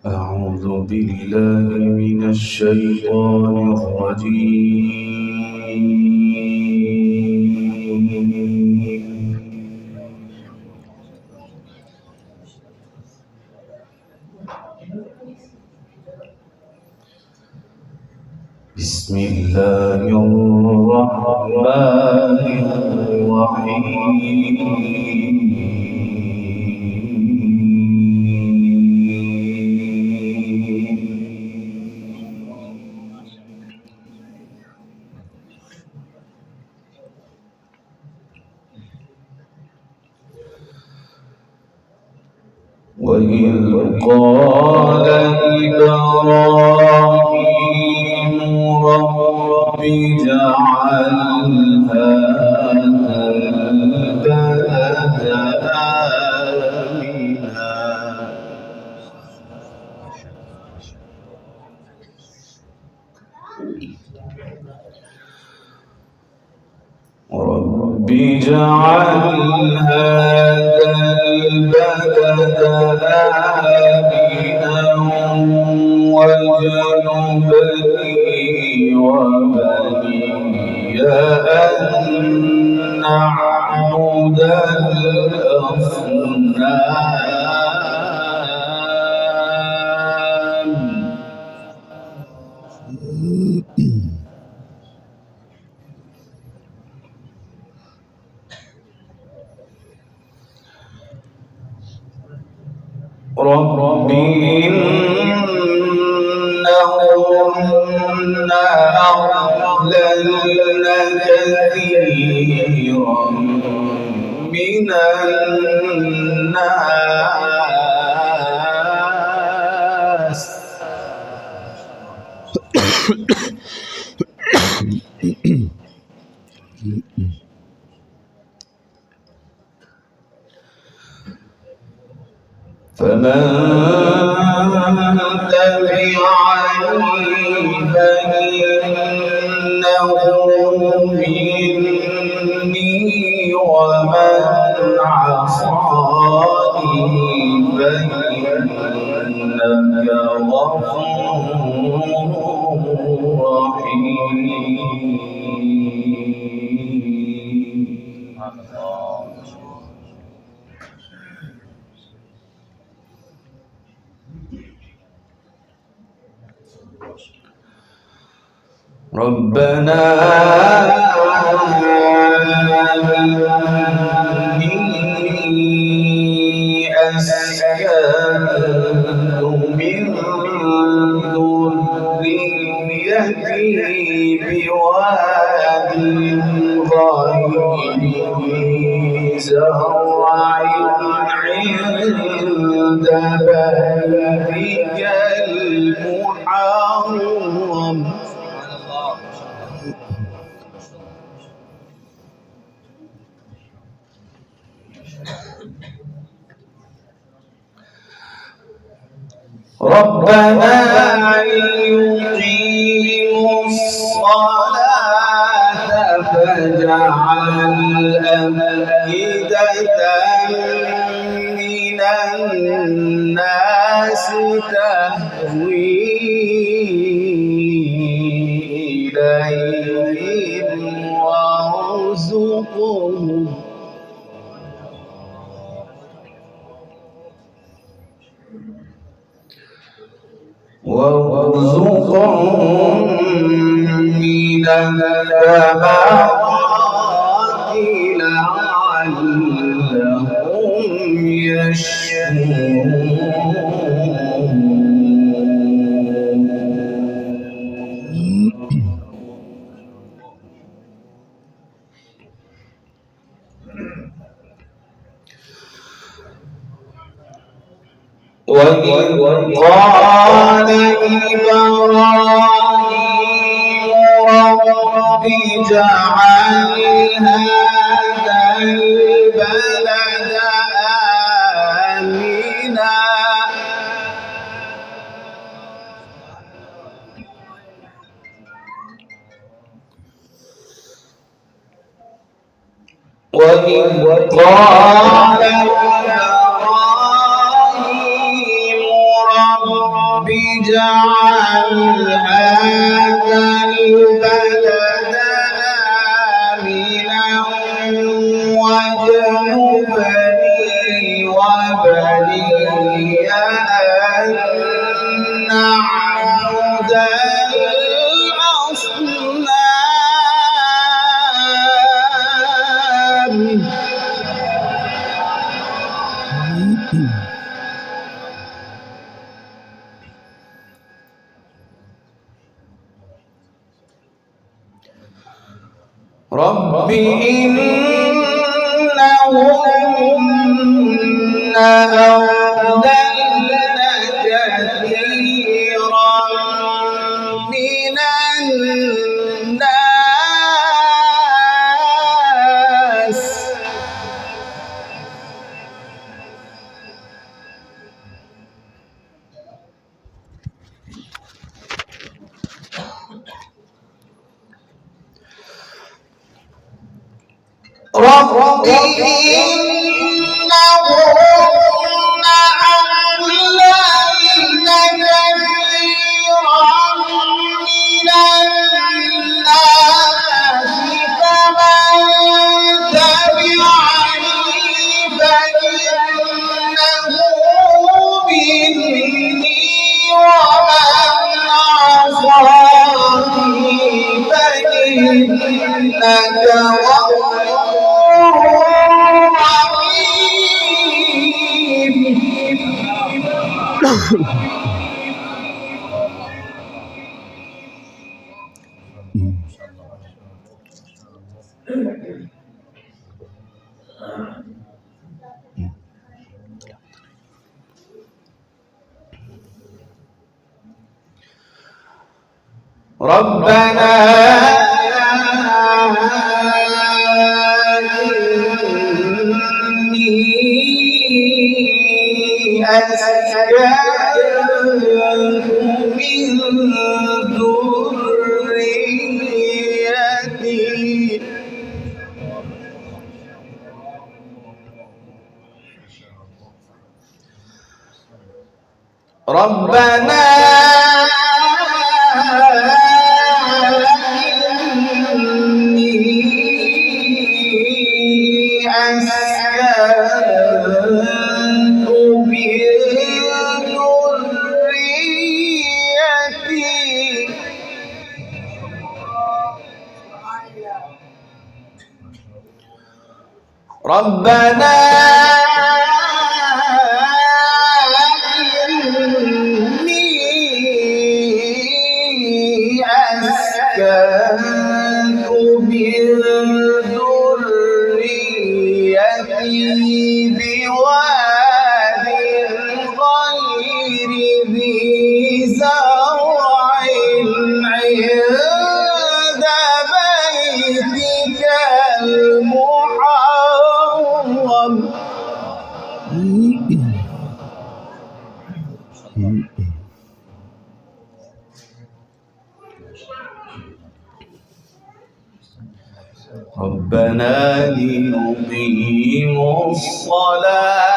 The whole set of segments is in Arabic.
أعوذ بالله من الشيطان الرجيم. بسم الله الرحمن الرحيم. وإذ قال إبراهيم رب اجعل هذا البلد آمنا رب اجعل هذا البلد آمنا واجنبني وبني أن نعبد الأصنام. رب إنهن أضللن كثيرا من الناس فمن تبعني فإنه مني ومن عصاني فإنك غفور رحيم. ربنا إني أسكنت من ذريتي بواد غير ذي زرع عند بيتك المحرم ربنا ليقيموا الصلاة فاجعل أفئدة من الناس تهوي إليهم وارزقهم من الثمرات لعلهم يشكرون. وإذ قال إبراهيم رب اجعل هذا البلد آمنا وإذ قال إبراهيم رب اجعل هذا البلد آمنا واجنبني وبني أن نعبد الأصنام. رب إنهن أضللن كثيرا من الناس رب إنهن أضللن كثيرا من الناس فمن تبعني فإنه مني ومن عصاني فإنك ربنا إني أسكنت من ذريتي ربنا ربنا إني أسكنت من ذريتي بواد غير ذي زرع عند بيتك المحرم ربنا ليقيموا الصلاة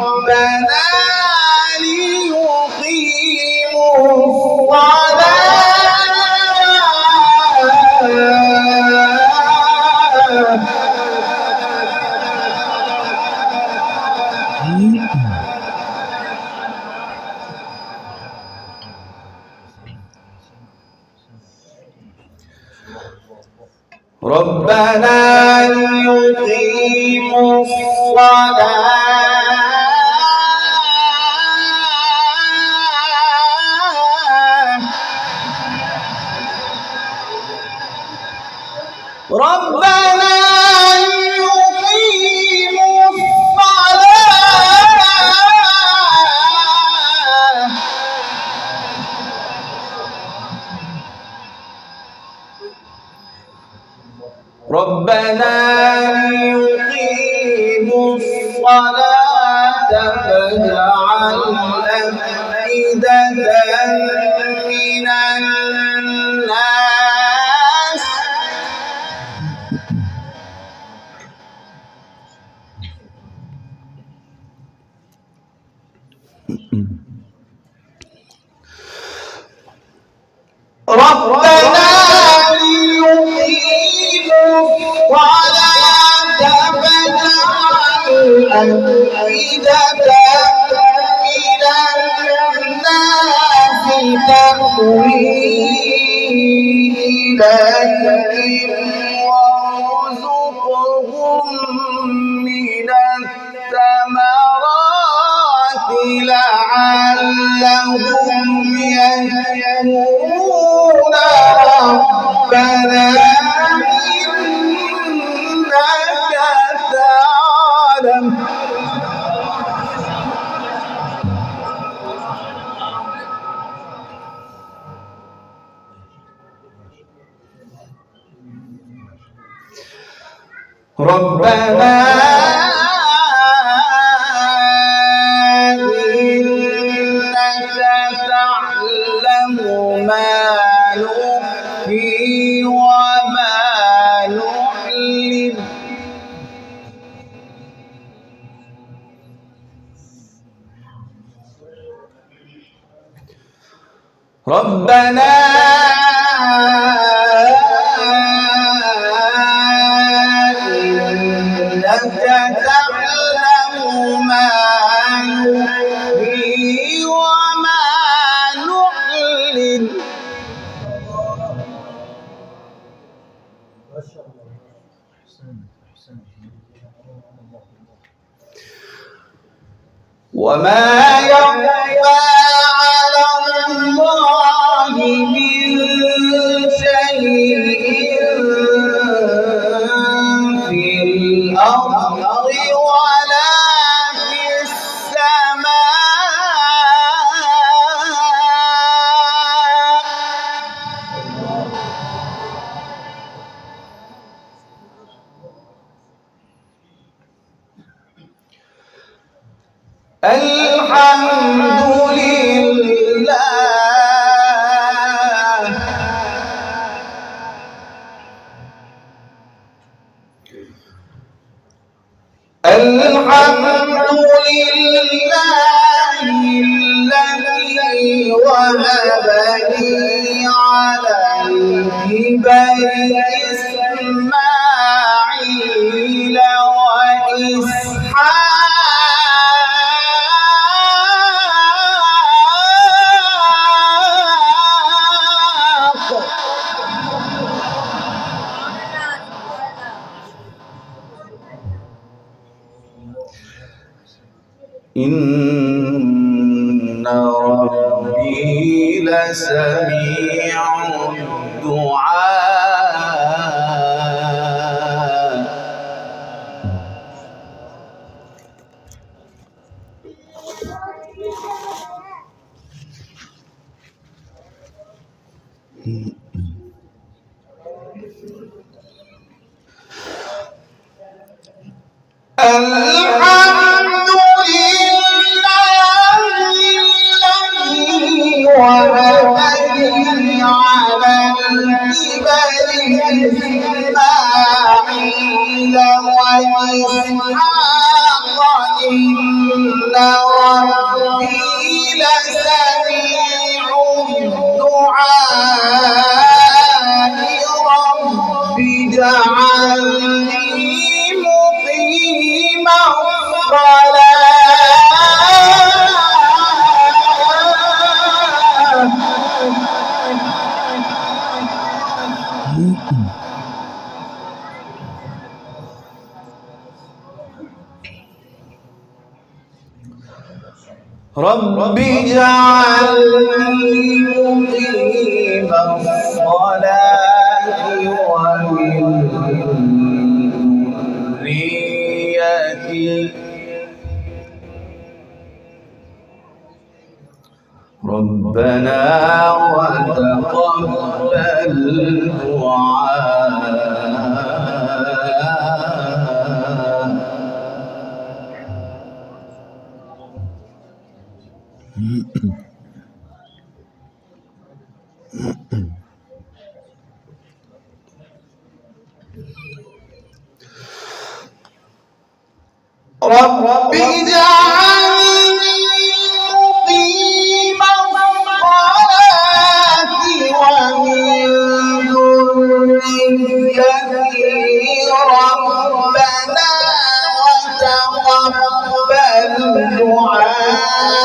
ربنا ليقيموا ربنا ليقيموا الصلاة فاجعل أفئدة من الناس ربنا ليقيموا الصلاة فاجعل أفئدة من الناس تهوي إليهم وارزقهم من الثمرات لعلهم يشكرون ربنا إنك تعلم ربنا إنك تعلم ما نخفي وما نعلن ربنا إنك تعلم ما نخفي وما نعلن وما يخفى على الله من شيء في الأرض ولا في السماء الحمد لله الحمد لله الذي وهب لي على الكبر إسماعيل وإسحاق إن ربي لسميع الدعاء الحمد لله الذي وهب لي على الكبر إسماعيل وإسحاق إن ربي لسميع الدعاء رب اجعلني مقيم رب اجعلني مقيم الصلاة ومن ذريتي ربنا وتقبل دعاء رب اجعلني مقيم الصلاة ومن ذريتي ربنا وتقبل دعائي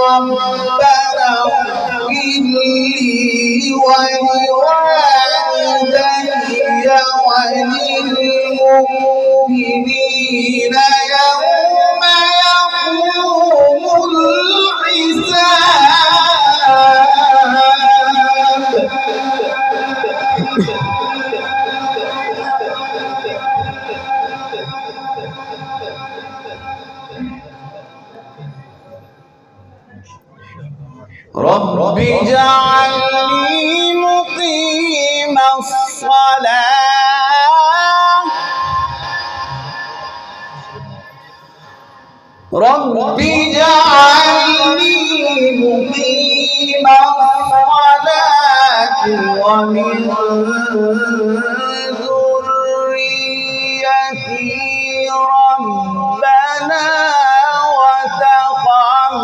ربنا اغفر لي ولوالدي وللمؤمنين يوم يقوم الحساب. رب اجعلني مقيم الصلاة رب اجعلني مقيم الصلاة ومن ذريتي ربنا وتقبل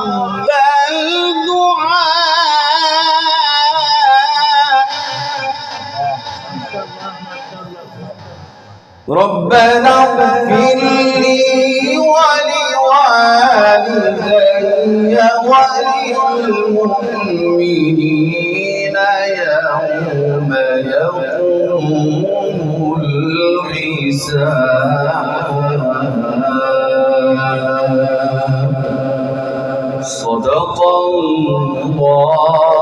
ربنا اغفر لي ولوالدي وللمؤمنين يوم يقوم الحساب. صدق الله